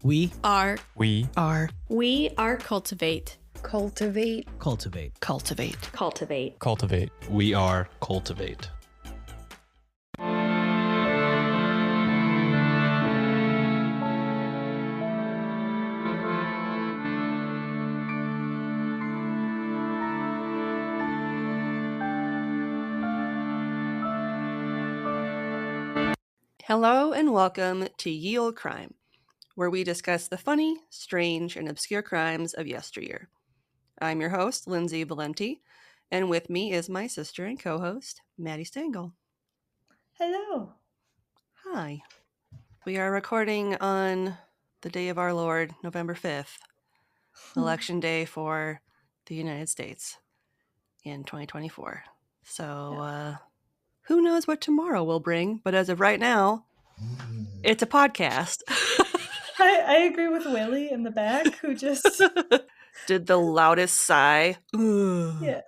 We are We are cultivate. Cultivate. Cultivate. Cultivate. Cultivate. Cultivate. We are Cultivate. Hello and welcome to Ye Olde Crime, where we discuss the funny, strange, and obscure crimes of yesteryear. I'm your host, Lindsay Valenti, and with me is my sister and co-host, Maddie Stengel. Hello. Hi. We are recording on the day of our Lord, November 5th, Election Day for the United States in 2024. So, who knows what tomorrow will bring, but as of right now, it's a podcast. I agree with Willie in the back who just did the loudest sigh. yeah.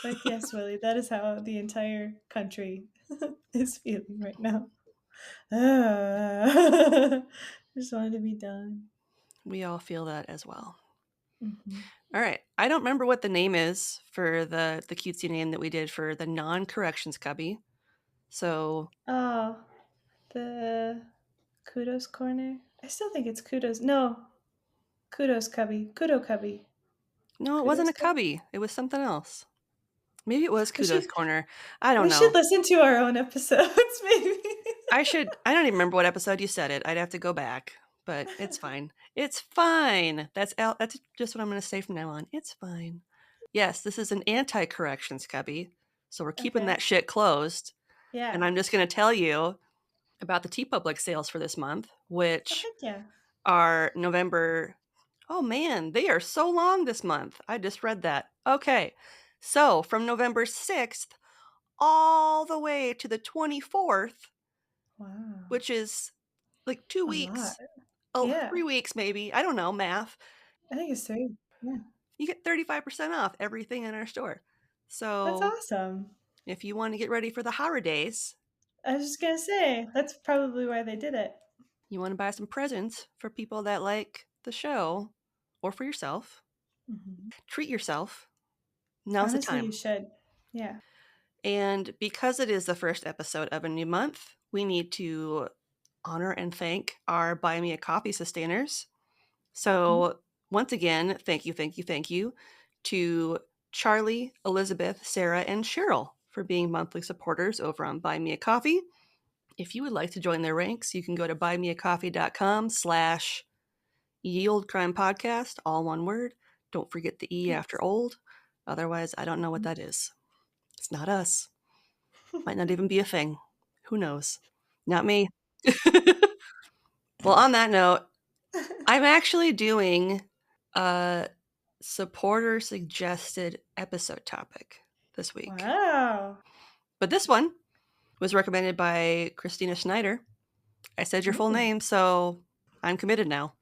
Like, yes, Willie, that is how the entire country is feeling right now. Just wanted to be done. We all feel that as well. Mm-hmm. All right. I don't remember what the name is for the cutesy name that we did for the non-corrections cubby. So Oh, the kudos corner. I still think it's kudos. No, kudos cubby. Kudo cubby. no, it Kudos wasn't a cubby? cubby. It was something else. Maybe it was We Kudos should- Corner. I don't We know. should listen to our own episodes, maybe. I don't even remember what episode you said it. I'd have to go back, but it's fine. It's fine. That's just what I'm going to say from now on. It's fine. Yes, this is an anti-corrections cubby, so we're keeping that shit closed. Yeah. And I'm just going to tell you about the TeePublic sales for this month, which are November. Oh man, they are so long this month. I just read that. Okay, so from November 6th all the way to the 24th, Wow. which is like 2 weeks. Oh, Yeah. 3 weeks maybe. I don't know, math. I think it's 3. Yeah. You get 35% off everything in our store. So That's awesome. if you want to get ready for the holidays, I was just going to say, that's probably why they did it. You want to buy some presents for people that like the show or for yourself. Mm-hmm. Treat yourself. Now's the time. You should. Yeah. And because it is the first episode of a new month, we need to honor and thank our Buy Me a Coffee sustainers. So once again, thank you to Charlie, Elizabeth, Sarah, and Cheryl for being monthly supporters over on Buy Me a Coffee. If you would like to join their ranks, you can go to buymeacoffee.com/Ye Olde Crime Podcast, all one word. Don't forget the E after old. Otherwise, I don't know what that is. It's not us. Might not even be a thing. Who knows? Not me. Well, on that note, I'm actually doing a supporter suggested episode topic this week. Wow. But this one was recommended by Christina Schneider. I said your full name, so I'm committed now.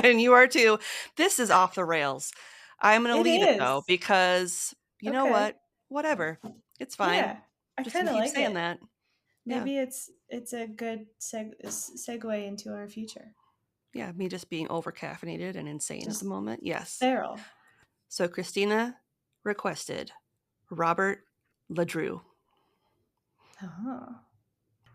And you are too. This is off the rails. I'm going to leave it though, because you know what? Whatever. It's fine. Yeah, I kind of like saying it. that. Maybe it's a good segue into our future. Yeah, me just being over caffeinated and insane at the moment. Yes. Feral. So Christina requested Robert Ledru. Oh.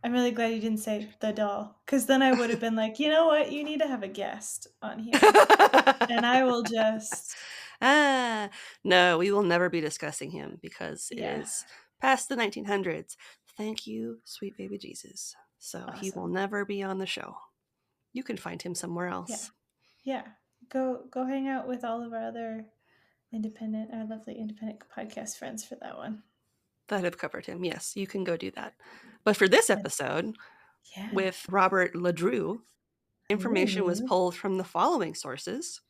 I'm really glad you didn't say the doll, because then I would have been like, you know what? You need to have a guest on here. And I will just... No, we will never be discussing him because it is past the 1900s. Thank you, sweet baby Jesus. So he will never be on the show. You can find him somewhere else. Yeah. Go hang out with all of our other lovely independent podcast friends for that one. That have covered him. Yes, you can go do that. But for this episode, with Robert Ledru, information was pulled from the following sources: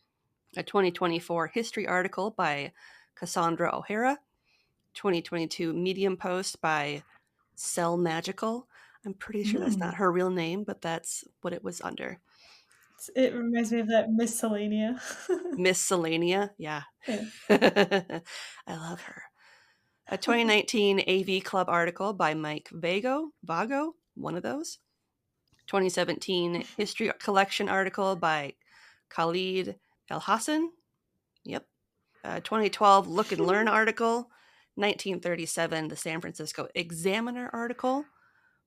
a 2024 history article by Cassandra O'Hara, 2022 Medium post by Cell Magical. I'm pretty sure that's not her real name, but that's what it was under. It reminds me of that Miscellanea. Miscellanea, yeah. I love her. A 2019 AV Club article by Mike Vago, one of those. 2017 history collection article by Khalid El Hassan. Yep. 2012 Look and Learn article. 1937 the San Francisco Examiner article.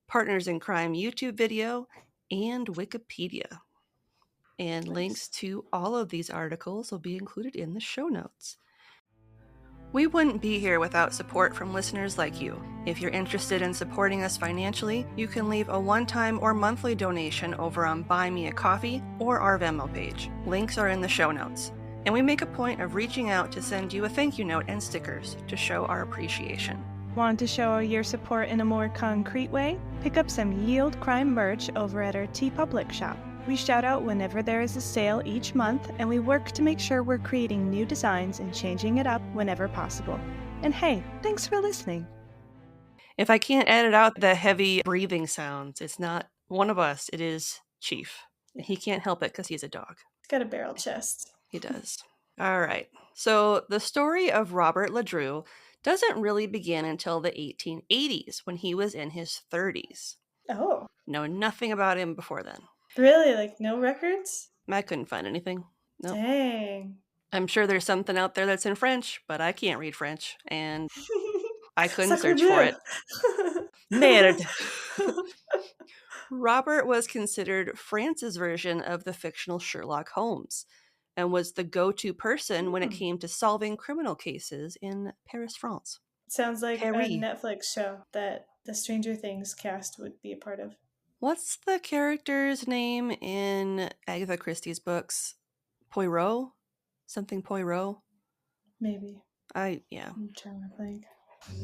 Partners in Crime YouTube video, and Wikipedia. And links to all of these articles will be included in the show notes. We wouldn't be here without support from listeners like you. If you're interested in supporting us financially, you can leave a one-time or monthly donation over on Buy Me a Coffee or our Venmo page. Links are in the show notes. And we make a point of reaching out to send you a thank you note and stickers to show our appreciation. Want to show your support in a more concrete way? Pick up some Yield Crime merch over at our TeePublic shop. We shout out whenever there is a sale each month, and we work to make sure we're creating new designs and changing it up whenever possible. And hey, thanks for listening. If I can't edit out the heavy breathing sounds, it's not one of us, it is Chief. He can't help it because he's a dog. He's got a barrel chest. He does. All right. So the story of Robert Ledru doesn't really begin until the 1880s when he was in his 30s. Oh. Know nothing about him before then. Really? Like no records? I couldn't find anything. Nope. Dang. I'm sure there's something out there that's in French, but I can't read French, and I couldn't search for it. Merde. Robert was considered France's version of the fictional Sherlock Holmes, and was the go-to person when it came to solving criminal cases in Paris, France. Sounds like a Netflix show that the Stranger Things cast would be a part of. What's the character's name in Agatha Christie's books? Poirot? Something Poirot? Maybe. I'm trying to think.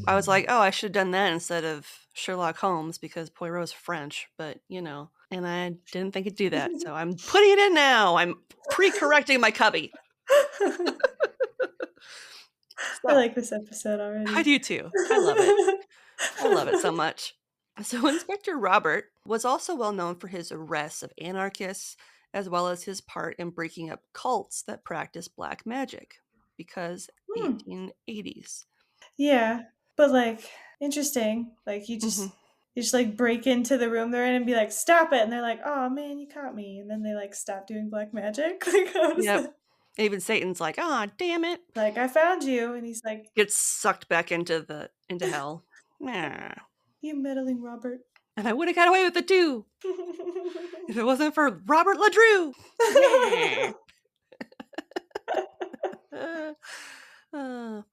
I was like, oh, I should have done that instead of Sherlock Holmes because Poirot's French, but and I didn't think it'd do that. So I'm putting it in now. I'm pre-correcting my cubby. I like this episode already. I do too. I love it. I love it so much. So Inspector Robert was also well known for his arrests of anarchists, as well as his part in breaking up cults that practiced black magic, because 1880s. Yeah, but interesting. You just break into the room they're in and be like, stop it. And they're like, oh man, you caught me. And then they stop doing black magic. Yep. Even Satan's like, oh, damn it. I found you. And he's like, gets sucked back into hell. Nah. You meddling Robert. And I would have got away with it too. If it wasn't for Robert Ledru.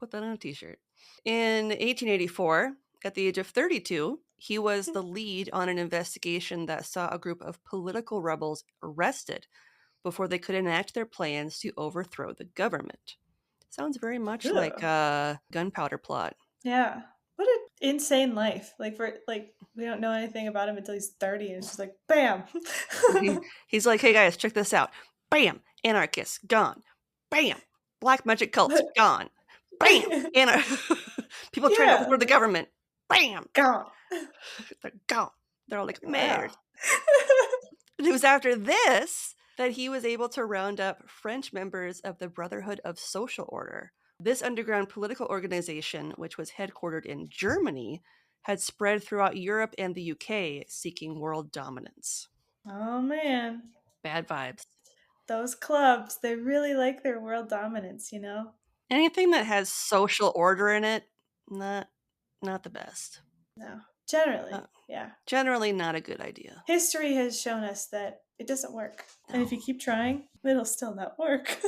Put that on a t-shirt. In 1884, at the age of 32, he was the lead on an investigation that saw a group of political rebels arrested before they could enact their plans to overthrow the government. Sounds very much like a gunpowder plot. Yeah. What an insane life. We don't know anything about him until he's 30, and it's just like, bam. He's like, hey guys, check this out. Bam, anarchists, gone. Bam, black magic cults, gone. Bam, people trying to overthrow the government. Bam, gone. They're gone. They're all like, mad. It was after this that he was able to round up French members of the Brotherhood of Social Order. This underground political organization, which was headquartered in Germany, had spread throughout Europe and the UK, seeking world dominance. Oh, man. Bad vibes. Those clubs, they really like their world dominance, Anything that has social order in it, not the best. No. Generally, yeah. Generally not a good idea. History has shown us that it doesn't work. No. And if you keep trying, it'll still not work.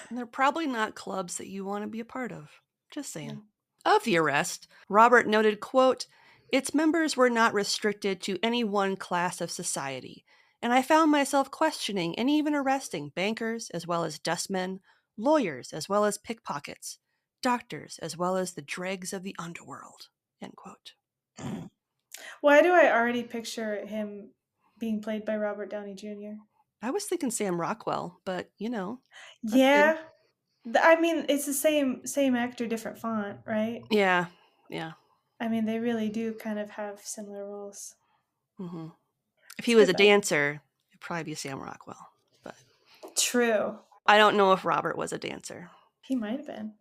And they're probably not clubs that you want to be a part of. Just saying. Of the arrest, Robert noted, quote, its members were not restricted to any one class of society, and I found myself questioning and even arresting bankers as well as dustmen, lawyers as well as pickpockets, doctors as well as the dregs of the underworld, end quote. Why do I already picture him being played by Robert Downey Jr.? I was thinking Sam Rockwell, but yeah. Good. I mean, it's the same actor, different font, right? Yeah. I mean, they really do kind of have similar roles. Mm-hmm. If he was a dancer, it'd probably be Sam Rockwell. But true. I don't know if Robert was a dancer. He might have been.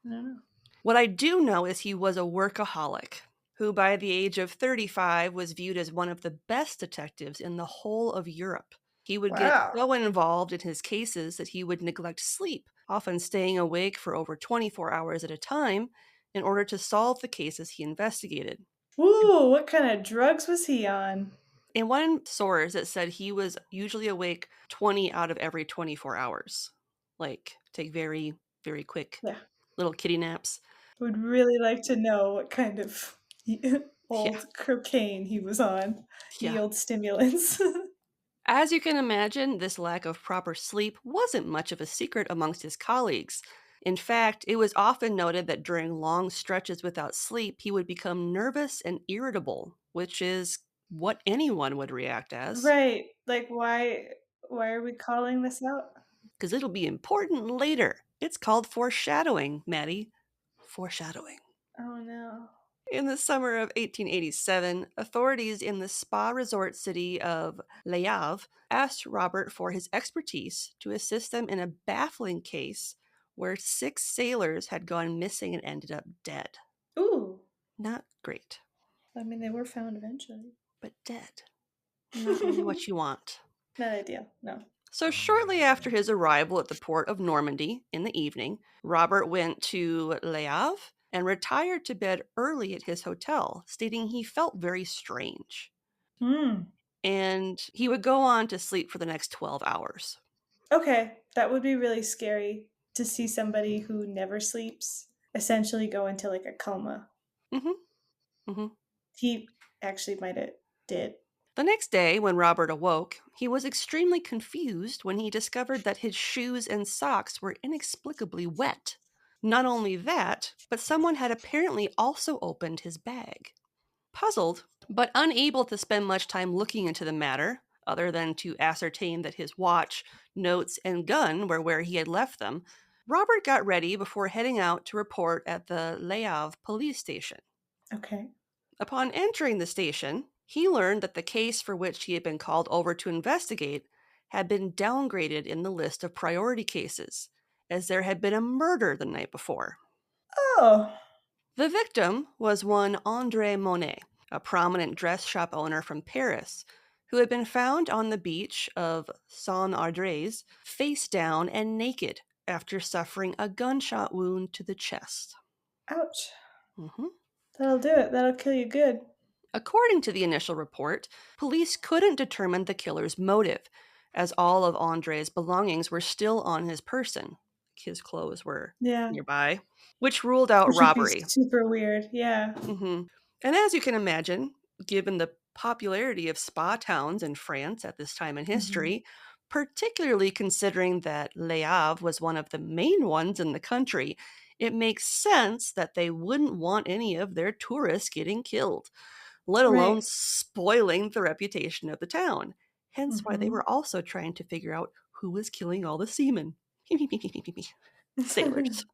I don't know. What I do know is he was a workaholic. who by the age of 35 was viewed as one of the best detectives in the whole of Europe. He would get Wow. so involved in his cases that he would neglect sleep, often staying awake for over 24 hours at a time in order to solve the cases he investigated. Ooh, what kind of drugs was he on? In one source, it said he was usually awake 20 out of every 24 hours. Like, take very, very quick Yeah. little kitty naps. Would really like to know what kind of Yeah, old cocaine he was on. yeah. Yield stimulants. As you can imagine, this lack of proper sleep wasn't much of a secret amongst his colleagues. In fact, it was often noted that during long stretches without sleep, he would become nervous and irritable, which is what anyone would react as, Right. Like why are we calling this out? because it'll be important later. It's called foreshadowing, Maddie. Foreshadowing. Oh no. In the summer of 1887, authorities in the spa resort city of Le Havre asked Robert for his expertise to assist them in a baffling case where 6 sailors had gone missing and ended up dead. Ooh. Not great, I mean, they were found eventually. but dead. Not really what you want. Not ideal. No. So, shortly after his arrival at the port of Normandy in the evening, Robert went to Le Havre and retired to bed early at his hotel, stating he felt very strange. Hmm. And he would go on to sleep for the next 12 hours. Okay, that would be really scary to see somebody who never sleeps essentially go into like a coma. Mm-hmm. Mm-hmm. He actually might have did. The next day, when Robert awoke, he was extremely confused when he discovered that his shoes and socks were inexplicably wet. Not only that, but someone had apparently also opened his bag. Puzzled, but unable to spend much time looking into the matter, other than to ascertain that his watch, notes, and gun were where he had left them, Robert got ready before heading out to report at the Le Havre police station. Okay. Upon entering the station, he learned that the case for which he had been called over to investigate had been downgraded in the list of priority cases, as there had been a murder the night before. Oh. The victim was one André Monet, a prominent dress shop owner from Paris, who had been found on the beach of Saint-Ardres, face down and naked after suffering a gunshot wound to the chest. Ouch. Mhm. That'll do it. That'll kill you good. According to the initial report, police couldn't determine the killer's motive, as all of Andre's belongings were still on his person. His clothes were Yeah. nearby, which ruled out Which would be robbery. super weird. Yeah. And as you can imagine, given the popularity of spa towns in France at this time in history, particularly considering that Le Havre was one of the main ones in the country, it makes sense that they wouldn't want any of their tourists getting killed, let alone Right. spoiling the reputation of the town. Hence why they Mhm. were also trying to figure out who was killing all the seamen. Sailors.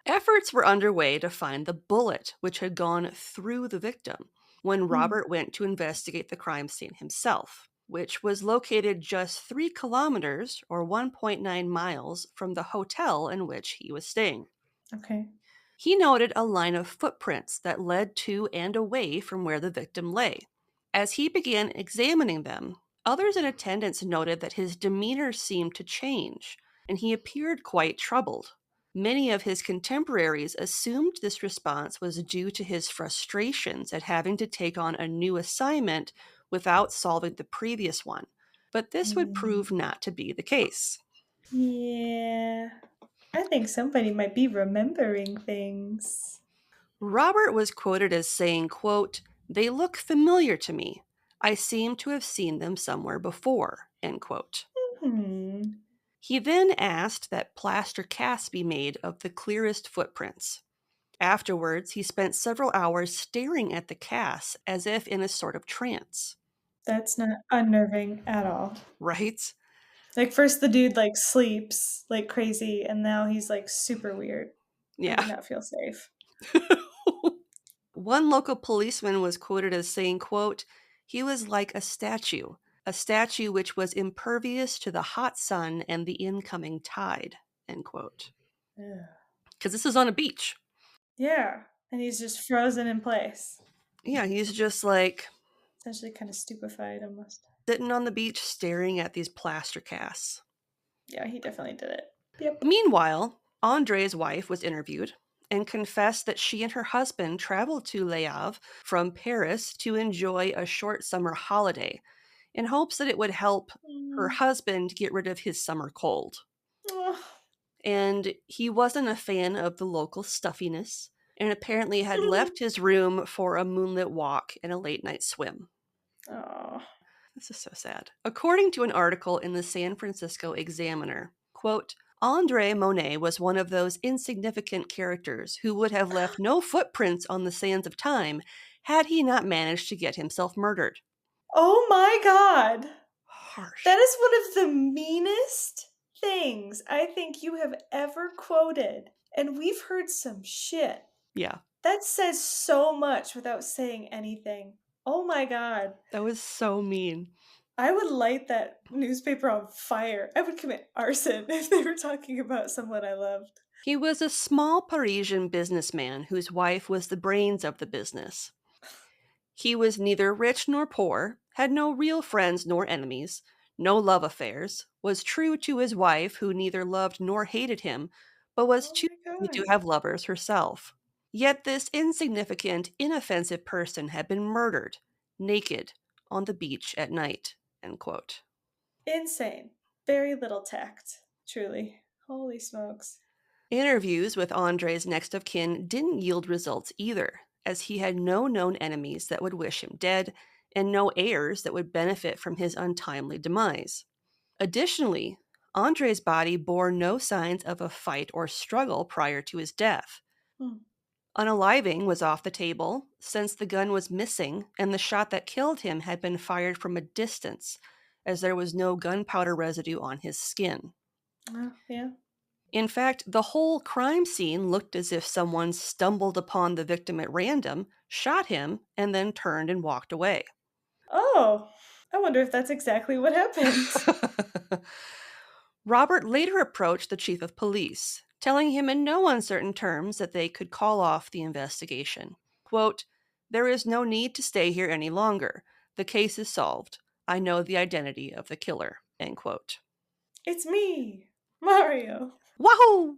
Efforts were underway to find the bullet which had gone through the victim when Robert went to investigate the crime scene himself, which was located just 3 kilometers or 1.9 miles from the hotel in which he was staying. Okay. He noted a line of footprints that led to and away from where the victim lay. As he began examining them, others in attendance noted that his demeanor seemed to change, and he appeared quite troubled. Many of his contemporaries assumed this response was due to his frustrations at having to take on a new assignment without solving the previous one, but this would prove not to be the case. Yeah. I think somebody might be remembering things. Robert was quoted as saying, quote, "They look familiar to me. I seem to have seen them somewhere before," end quote. Hmm. He then asked that plaster casts be made of the clearest footprints. Afterwards, he spent several hours staring at the casts as if in a sort of trance. That's not unnerving at all. Right? Like first the dude like sleeps like crazy and now he's like super weird. I would Yeah. not feel safe. One local policeman was quoted as saying, quote, "He was like a statue which was impervious to the hot sun and the incoming tide," end quote. Ugh. Because this is on a beach. Yeah. And he's just frozen in place. Yeah, he's just like Essentially kind of stupefied almost. sitting on the beach staring at these plaster casts. Yeah, he definitely did it. Yep. Meanwhile, Andre's wife was interviewed and confessed that she and her husband traveled to Le Havre from Paris to enjoy a short summer holiday in hopes that it would help her husband get rid of his summer cold. Oh. And he wasn't a fan of the local stuffiness and apparently had left his room for a moonlit walk and a late night swim. Oh. This is so sad. According to an article in the San Francisco Examiner, quote, Andre Monet was one of those insignificant characters who would have left no footprints on the sands of time had he not managed to get himself murdered. Oh my God. Harsh. That is one of the meanest things I think you have ever quoted. And we've heard some shit. Yeah. That says so much without saying anything. Oh my God. That was so mean. I would light that newspaper on fire. I would commit arson if they were talking about someone I loved. He was a small Parisian businessman whose wife was the brains of the business. He was neither rich nor poor, had no real friends nor enemies, no love affairs, was true to his wife who neither loved nor hated him, but was too busy to have lovers herself. Yet this insignificant, inoffensive person had been murdered, naked, on the beach at night. End quote. Insane. Very little tact, truly. Holy smokes. Interviews with Andre's next of kin didn't yield results either, as he had no known enemies that would wish him dead, and no heirs that would benefit from his untimely demise. Additionally, Andre's body bore no signs of a fight or struggle prior to his death. Unaliving was off the table, since the gun was missing and the shot that killed him had been fired from a distance, as there was no gunpowder residue on his skin. Yeah. In fact, the whole crime scene looked as if someone stumbled upon the victim at random, shot him, and then turned and walked away. Oh, I wonder if that's exactly what happened. Robert later approached the chief of police, telling him in no uncertain terms that they could call off the investigation. Quote, there is no need to stay here any longer. The case is solved. I know the identity of the killer. End quote. It's me, Mario. Wahoo!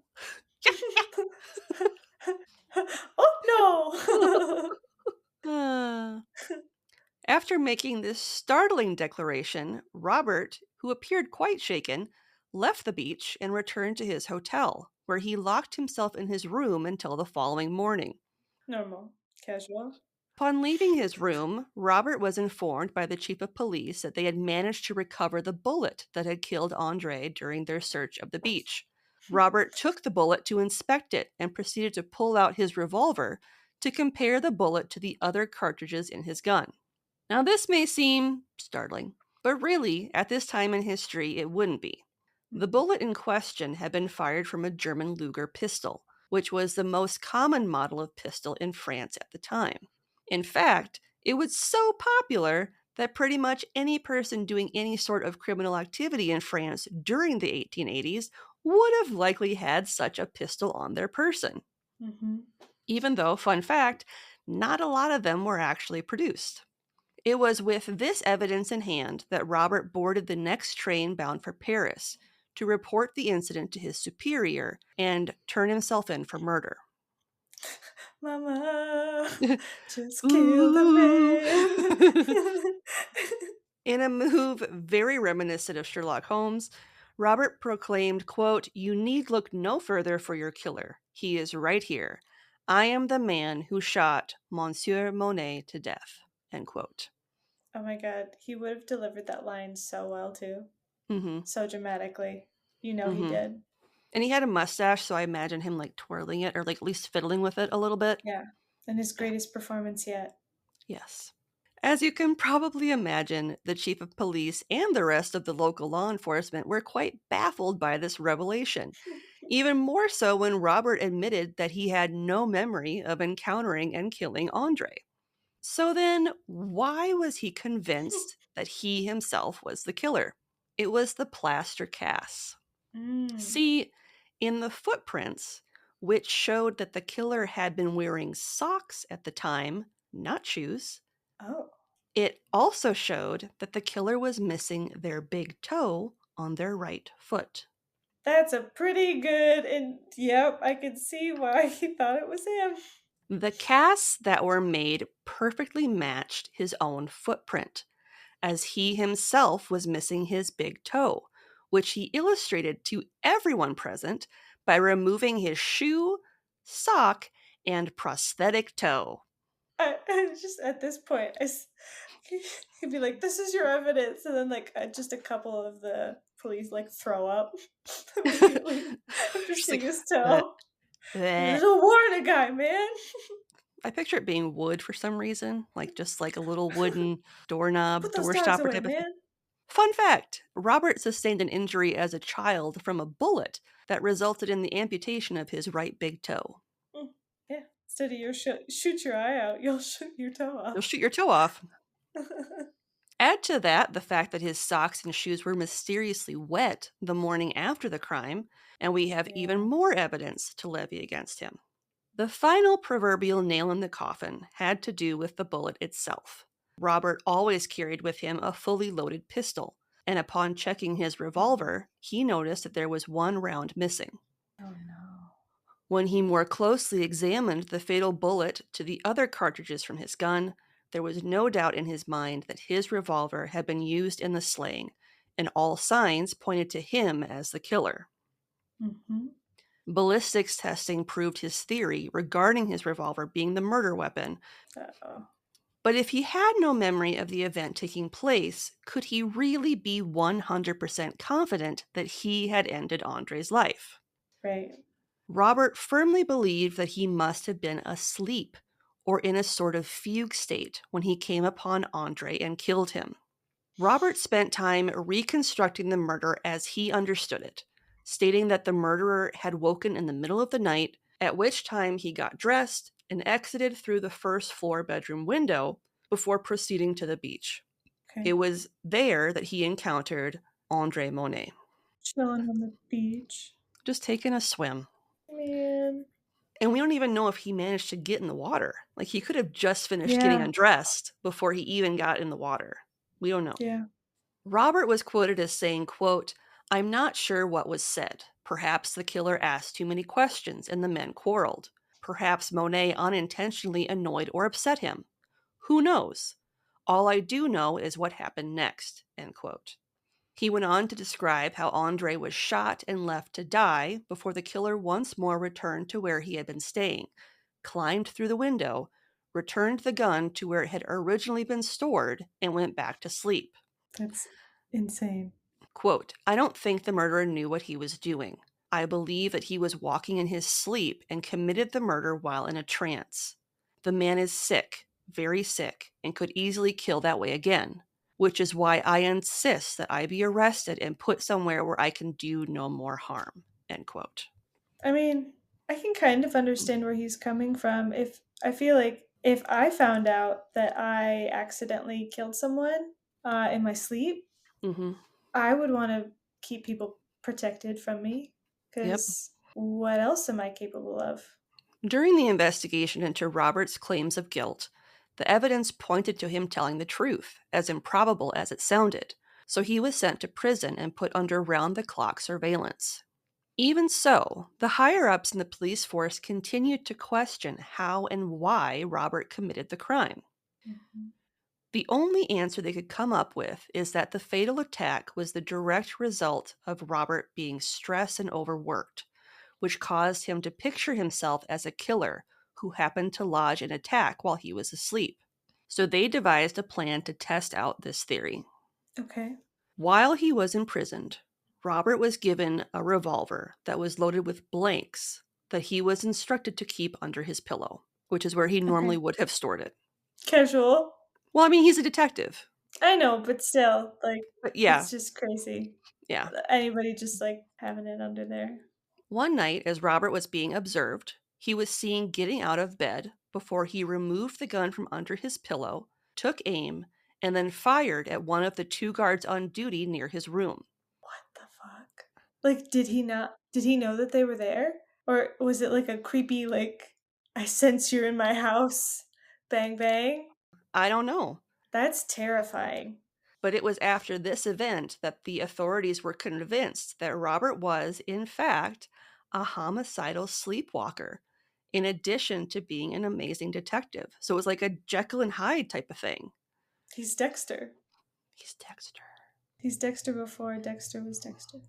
Oh no! After making this startling declaration, Robert, who appeared quite shaken, left the beach and returned to his hotel, where he locked himself in his room until the following morning. Normal. Casual. Upon leaving his room, Robert was informed by the chief of police that they had managed to recover the bullet that had killed Andre during their search of the beach. Robert took the bullet to inspect it and proceeded to pull out his revolver to compare the bullet to the other cartridges in his gun. Now, this may seem startling, but really, at this time in history, it wouldn't be. The bullet in question had been fired from a German Luger pistol, which was the most common model of pistol in France at the time. In fact, it was so popular that pretty much any person doing any sort of criminal activity in France during the 1880s would have likely had such a pistol on their person. Even though, fun fact, not a lot of them were actually produced. It was with this evidence in hand that Robert boarded the next train bound for Paris to report the incident to his superior and turn himself in for murder. Mama, just kill the man. In a move very reminiscent of Sherlock Holmes, Robert proclaimed, quote, you need look no further for your killer. He is right here. I am the man who shot Monsieur Monet to death, end quote. Oh my God, he would have delivered that line so well too. So dramatically. You know he did. And he had a mustache, so I imagine him like twirling it or like at least fiddling with it a little bit. Yeah, and his greatest performance yet. Yes. As you can probably imagine, the chief of police and the rest of the local law enforcement were quite baffled by this revelation. Even more so when Robert admitted that he had no memory of encountering and killing Andre. So then, why was he convinced that he himself was the killer? It was the plaster casts. See, in the footprints, which showed that the killer had been wearing socks at the time, not shoes. Oh. It also showed that the killer was missing their big toe on their right foot. That's a pretty good, and yep, I can see why he thought it was him. The casts that were made perfectly matched his own footprint, as he himself was missing his big toe, which he illustrated to everyone present by removing his shoe, sock, and prosthetic toe. I just at this point, he'd be like, "This is your evidence," and then like just a couple of the police like throw up immediately after seeing his toe. Bleh. Don't warn a guy, man. I picture it being wood for some reason, like just like a little wooden doorknob, Put those door dogs stopper away, type of thing. man. Fun fact, Robert sustained an injury as a child from a bullet that resulted in the amputation of his right big toe. Yeah, instead of your shoot your eye out, you'll shoot your toe off. You'll shoot your toe off. Add to that the fact that his socks and shoes were mysteriously wet the morning after the crime, and we have even more evidence to levy against him. The final proverbial nail in the coffin had to do with the bullet itself. Robert always carried with him a fully loaded pistol, and upon checking his revolver, he noticed that there was one round missing. Oh no. When he more closely examined the fatal bullet to the other cartridges from his gun, there was no doubt in his mind that his revolver had been used in the slaying, and all signs pointed to him as the killer. Mm-hmm. Ballistics testing proved his theory regarding his revolver being the murder weapon. Uh-oh. But if he had no memory of the event taking place, could he really be 100% confident that he had ended Andre's life? Right. Robert firmly believed that he must have been asleep or in a sort of fugue state when he came upon Andre and killed him. Robert spent time reconstructing the murder as he understood it, stating that the murderer had woken in the middle of the night, at which time he got dressed and exited through the first floor bedroom window before proceeding to the beach. Okay. It was there that he encountered Andre Monet. Chilling on the beach. Just taking a swim. Man. And we don't even know if he managed to get in the water. Like, he could have just finished getting undressed before he even got in the water. We don't know. Yeah. Robert was quoted as saying, quote, "I'm not sure what was said. Perhaps the killer asked too many questions and the men quarreled. Perhaps Monet unintentionally annoyed or upset him. Who knows? All I do know is what happened next," end quote. He went on to describe how Andre was shot and left to die before the killer once more returned to where he had been staying, climbed through the window, returned the gun to where it had originally been stored, and went back to sleep. That's insane. Quote, "I don't think the murderer knew what he was doing. I believe that he was walking in his sleep and committed the murder while in a trance. The man is sick, very sick, and could easily kill that way again, which is why I insist that I be arrested and put somewhere where I can do no more harm," end quote. I mean, I can kind of understand where he's coming from. If I feel like if I found out that I accidentally killed someone in my sleep, Mm-hmm. I would want to keep people protected from me because what else am I capable of? During the investigation into Robert's claims of guilt, the evidence pointed to him telling the truth, as improbable as it sounded, so he was sent to prison and put under round-the-clock surveillance. Even so, the higher-ups in the police force continued to question how and why Robert committed the crime. Mm-hmm. The only answer they could come up with is that the fatal attack was the direct result of Robert being stressed and overworked, which caused him to picture himself as a killer who happened to lodge an attack while he was asleep. So they devised a plan to test out this theory. Okay. While he was imprisoned, Robert was given a revolver that was loaded with blanks that he was instructed to keep under his pillow, which is where he normally would have stored it. Casual. Well, I mean, he's a detective. I know, but still, like, But yeah. It's just crazy. Yeah. Anybody just, like, having it under there. One night, as Robert was being observed, he was seen getting out of bed before he removed the gun from under his pillow, took aim, and then fired at one of the 2 guards on duty near his room. What the fuck? Like, did he know that they were there? Or was it like a creepy, like, I sense you're in my house, bang, bang? I don't know. That's terrifying. But it was after this event that the authorities were convinced that Robert was, in fact, a homicidal sleepwalker, in addition to being an amazing detective. So it was like a Jekyll and Hyde type of thing. He's Dexter. He's Dexter. He's Dexter before Dexter was Dexter.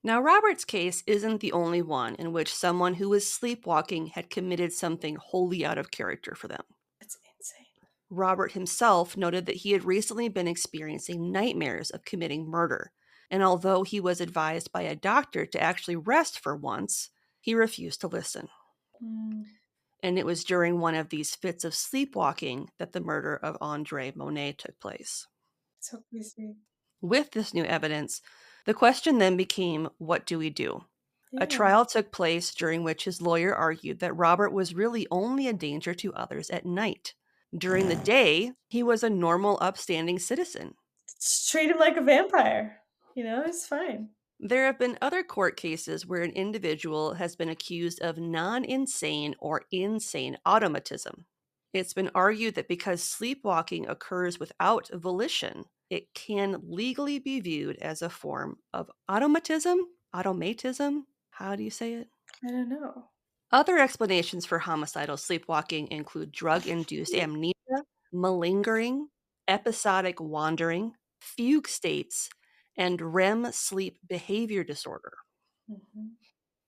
Now, Robert's case isn't the only one in which someone who was sleepwalking had committed something wholly out of character for them. That's insane. Robert himself noted that he had recently been experiencing nightmares of committing murder, and although he was advised by a doctor to actually rest for once, he refused to listen. And it was during one of these fits of sleepwalking that the murder of Andre Monet took place. So crazy. With this new evidence, the question then became, what do we do? A trial took place during which his lawyer argued that Robert was really only a danger to others at night. During the day, he was a normal, upstanding citizen. Just treat him like a vampire. It's fine. There have been other court cases where an individual has been accused of non-insane or insane automatism. It's been argued that because sleepwalking occurs without volition, it can legally be viewed as a form of automatism? Automatism? How do you say it? I don't know. Other explanations for homicidal sleepwalking include drug-induced amnesia, malingering, episodic wandering, fugue states, and REM sleep behavior disorder.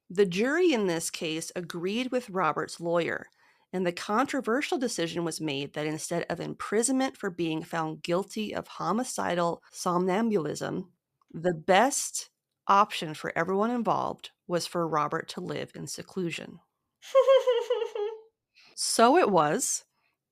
The jury in this case agreed with Robert's lawyer, and the controversial decision was made that instead of imprisonment for being found guilty of homicidal somnambulism, the best option for everyone involved was for Robert to live in seclusion. So it was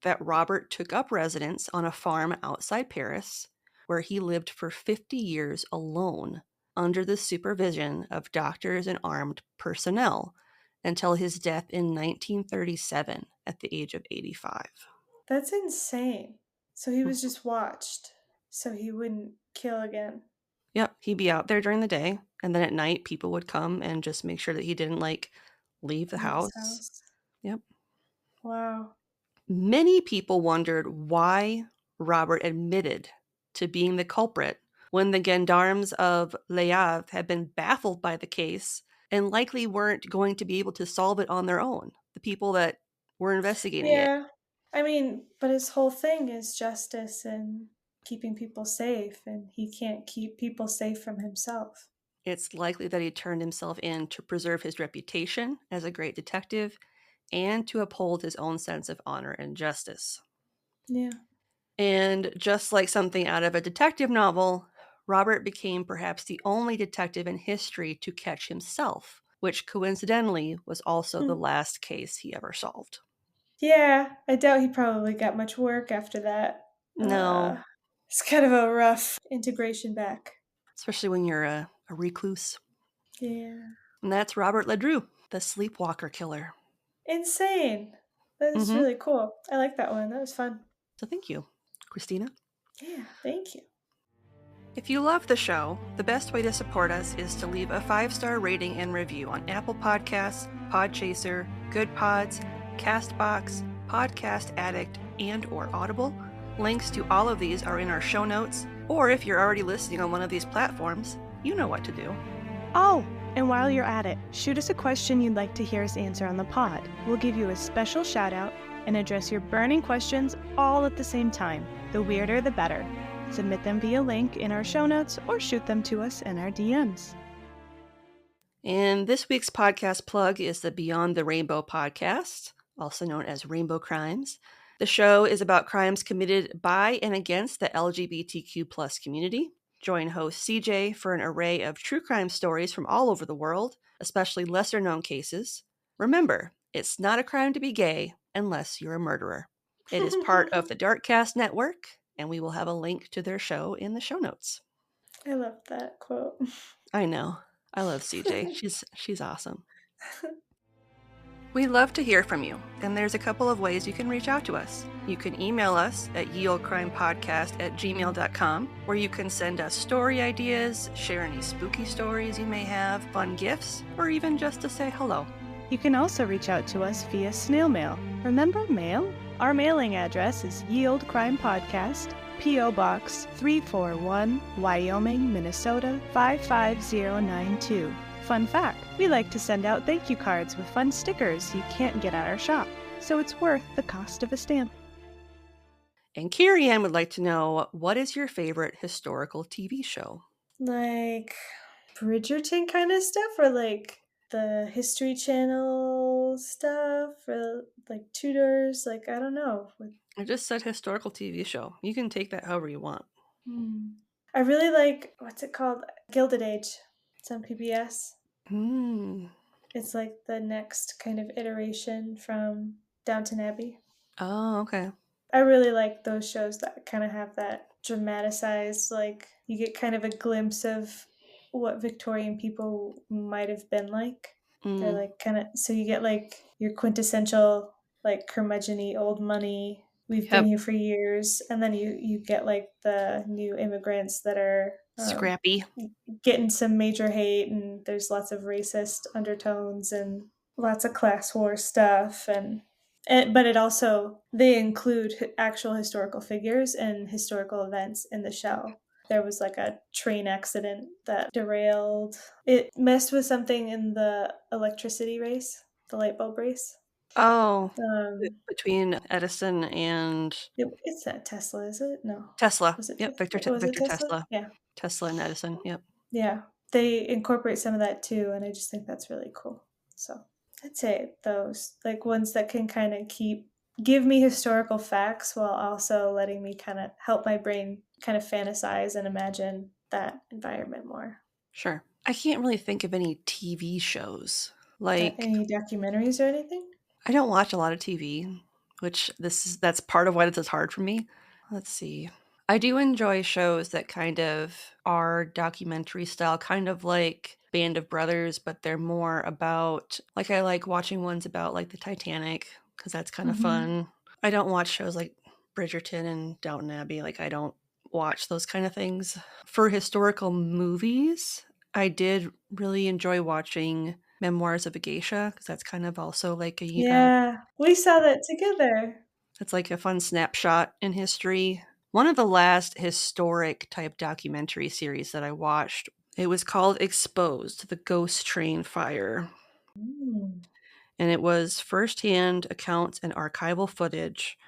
that Robert took up residence on a farm outside Paris, where he lived for 50 years alone under the supervision of doctors and armed personnel until his death in 1937 at the age of 85. That's insane. So he was just watched so he wouldn't kill again. Yep, he'd be out there during the day, and then at night people would come and just make sure that he didn't leave the house. Yep. Wow. Many people wondered why Robert admitted to being the culprit when the gendarmes of Le Havre had been baffled by the case and likely weren't going to be able to solve it on their own, the people that were investigating it. Yeah. I mean, but his whole thing is justice and keeping people safe, and he can't keep people safe from himself. It's likely that he turned himself in to preserve his reputation as a great detective and to uphold his own sense of honor and justice. Yeah. And just like something out of a detective novel, Robert became perhaps the only detective in history to catch himself, which coincidentally was also the last case he ever solved. Yeah, I doubt he probably got much work after that. No. It's kind of a rough integration back. Especially when you're a recluse. Yeah. And that's Robert Ledru, the sleepwalker killer. Insane. That is really cool. I like that one. That was fun. So thank you, Christina. Yeah, thank you. If you love the show, the best way to support us is to leave a 5-star rating and review on Apple Podcasts, Podchaser, Good Pods, CastBox, Podcast Addict, and or Audible. Links to all of these are in our show notes, or if you're already listening on one of these platforms, you know what to do. Oh, and while you're at it, shoot us a question you'd like to hear us answer on the pod. We'll give you a special shout out and address your burning questions all at the same time. The weirder, the better. Submit them via link in our show notes or shoot them to us in our DMs. And this week's podcast plug is the Beyond the Rainbow podcast, also known as Rainbow Crimes. The show is about crimes committed by and against the LGBTQ plus community. Join host CJ for an array of true crime stories from all over the world, especially lesser-known cases. Remember, it's not a crime to be gay unless you're a murderer. It is part of the Darkcast Network, and we will have a link to their show in the show notes. I love that quote. I know. I love CJ. She's awesome. We love to hear from you, and there's a couple of ways you can reach out to us. You can email us at yeoldecrimepodcast@gmail.com, where you can send us story ideas, share any spooky stories you may have, fun gifts, or even just to say hello. You can also reach out to us via snail mail. Remember mail? Our mailing address is Yield Crime Podcast, P.O. Box 341, Wyoming, Minnesota 55092. Fun fact, we like to send out thank you cards with fun stickers you can't get at our shop, so it's worth the cost of a stamp. And Carrie Ann would like to know, what is your favorite historical TV show? Like Bridgerton kind of stuff, or like the History Channel stuff, or like Tudors, like I don't know. I just said historical TV show. You can take that however you want. I really like, what's it called? Gilded Age. It's on PBS. It's like the next kind of iteration from Downton Abbey. Oh, okay. I really like those shows that kind of have that dramatized, like you get kind of a glimpse of what Victorian people might have been like. They're like kind of, so you get like your quintessential like curmudgeon-y old money, we've been here for years, and then you get like the new immigrants that are scrappy, getting some major hate, and there's lots of racist undertones and lots of class war stuff, and but it also, they include actual historical figures and historical events in the show. There was like a train accident that derailed. It messed with something in the electricity race, the light bulb race. Oh, between Edison and... It's not Tesla, is it? No. Tesla. Was it Victor Tesla? Yeah. Tesla and Edison, yep. Yeah. They incorporate some of that too, and I just think that's really cool. So I'd say those, like ones that can kind of give me historical facts while also letting me kind of help my brain kind of fantasize and imagine that environment more. Sure. I can't really think of any TV shows. Like any documentaries or anything? I don't watch a lot of TV, which that's part of why it's hard for me. Let's see. I do enjoy shows that kind of are documentary style, kind of like Band of Brothers, but they're more about, like I like watching ones about like the Titanic, because that's kind of fun. I don't watch shows like Bridgerton and Downton Abbey. Like I don't watch those kind of things. For historical movies, I did really enjoy watching Memoirs of a Geisha, because that's kind of also like a... Yeah, we saw that together. It's like a fun snapshot in history. One of the last historic type documentary series that I watched, it was called Exposed, the Ghost Train Fire. And it was firsthand accounts and archival footage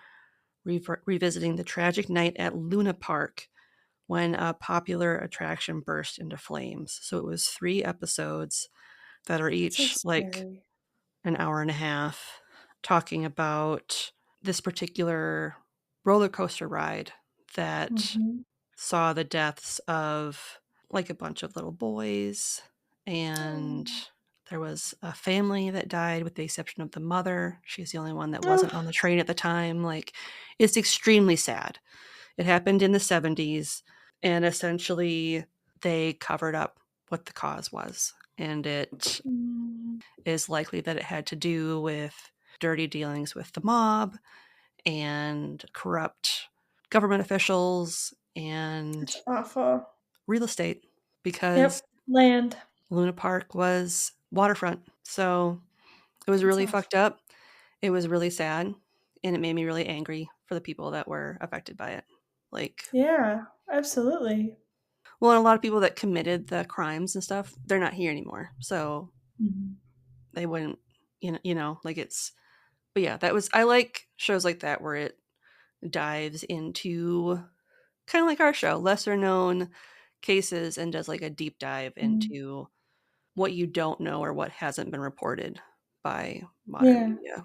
revisiting the tragic night at Luna Park when a popular attraction burst into flames. So it was 3 episodes that are each like an hour and a half, talking about this particular roller coaster ride that saw the deaths of like a bunch of little boys, and there was a family that died with the exception of the mother. She's the only one that wasn't on the train at the time. Like, it's extremely sad. It happened in the 70s, and essentially they covered up what the cause was, and it is likely that it had to do with dirty dealings with the mob and corrupt government officials and It's awful. Real estate, because land. Luna Park was waterfront. So it was really fucked up. It was really sad, and it made me really angry for the people that were affected by it. Like, yeah, absolutely. Well, and a lot of people that committed the crimes and stuff, they're not here anymore. So they wouldn't, like it's... But yeah, I like shows like that where it dives into kind of like our show, lesser known cases, and does like a deep dive into what you don't know or what hasn't been reported by modern media.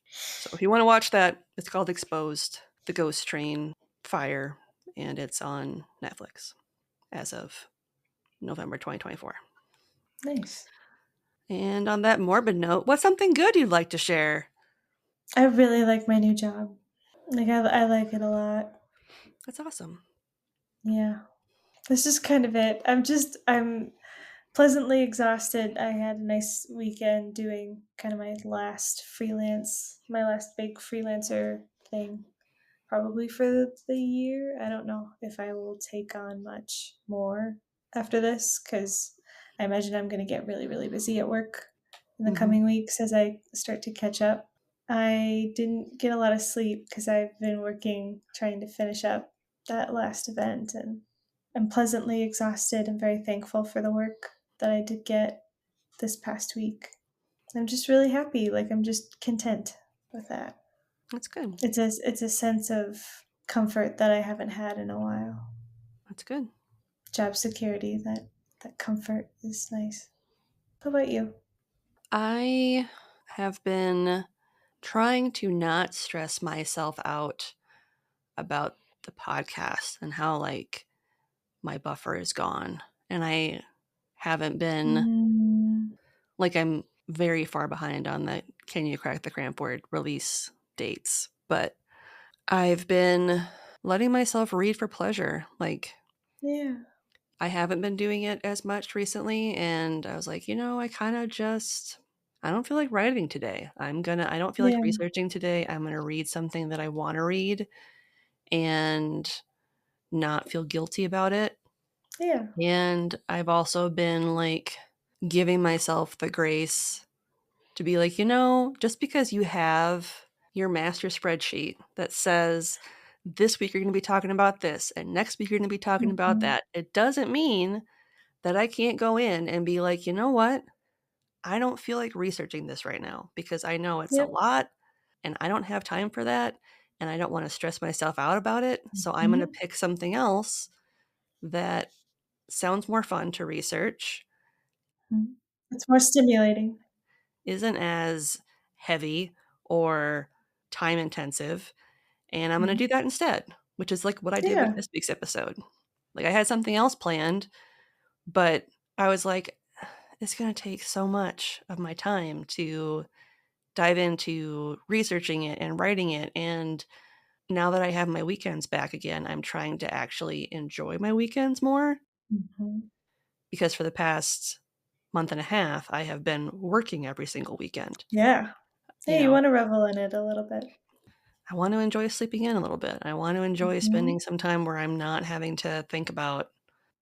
So if you want to watch that, it's called Exposed, the Ghost Train Fire, and it's on Netflix as of November 2024. Nice. And on that morbid note, what's something good you'd like to share? I really like my new job. Like I like it a lot. That's awesome. Yeah. This is kind of it. I'm pleasantly exhausted. I had a nice weekend doing kind of my last big freelancer thing, probably for the year. I don't know if I will take on much more after this, because I imagine I'm going to get really, really busy at work. in the coming weeks as I start to catch up. I didn't get a lot of sleep because I've been working trying to finish up that last event, and I'm pleasantly exhausted and very thankful for the work that I did get this past week. I'm just really happy. Like, I'm just content with that. That's good. It's a sense of comfort that I haven't had in a while. That's good. Job security, that comfort is nice. How about you? I have been trying to not stress myself out about the podcast and how, like, my buffer is gone. And I haven't been, like, I'm very far behind on the Can You Crack the Cramp Word release dates. But I've been letting myself read for pleasure. Like, Yeah. I haven't been doing it as much recently, and I was like, I kind of just, I don't feel like writing today. I don't feel like Yeah. researching today. I'm going to read something that I want to read and not feel guilty about it. Yeah. And I've also been, like, giving myself the grace to be like, just because you have your master spreadsheet that says this week you're going to be talking about this and next week you're going to be talking about that, it doesn't mean that I can't go in and be like, you know what? I don't feel like researching this right now because I know it's a lot and I don't have time for that and I don't want to stress myself out about it. So I'm going to pick something else that sounds more fun to research, It's more stimulating. isn't as heavy or time intensive, and I'm going to do that instead, which is like what I did with this week's episode. Like, I had something else planned, but I was like, it's going to take so much of my time to dive into researching it and writing it. And now that I have my weekends back again, I'm trying to actually enjoy my weekends more. Because for the past month and a half, I have been working every single weekend. Yeah. Hey, you want to revel in it a little bit. I want to enjoy sleeping in a little bit. I want to enjoy spending some time where I'm not having to think about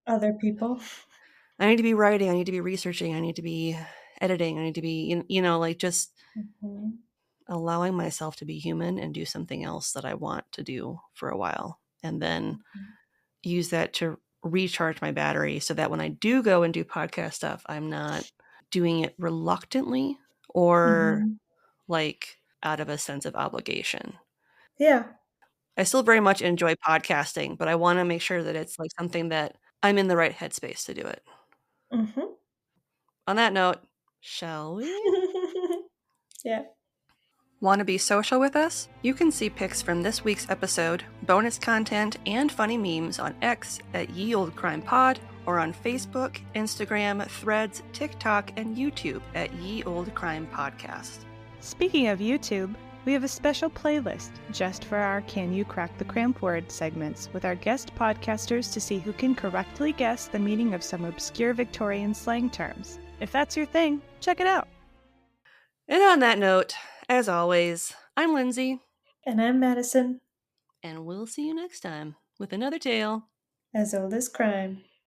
other people. I need to be writing. I need to be researching. I need to be editing. I need to be, like, just allowing myself to be human and do something else that I want to do for a while. And then use that to recharge my battery so that when I do go and do podcast stuff, I'm not doing it reluctantly or like out of a sense of obligation. Yeah. I still very much enjoy podcasting, but I want to make sure that it's like something that I'm in the right headspace to do it. On that note, shall we? Yeah. Want to be social with us? You can see pics from this week's episode, bonus content, and funny memes on X at Ye Olde Crime Pod, or on Facebook, Instagram, Threads, TikTok, and YouTube at Ye Olde Crime Podcast. Speaking of YouTube, we have a special playlist just for our Can You Crack the Cramp Word segments with our guest podcasters to see who can correctly guess the meaning of some obscure Victorian slang terms. If that's your thing, check it out. And on that note, as always, I'm Lindsay. And I'm Madison. And we'll see you next time with another tale as old as crime.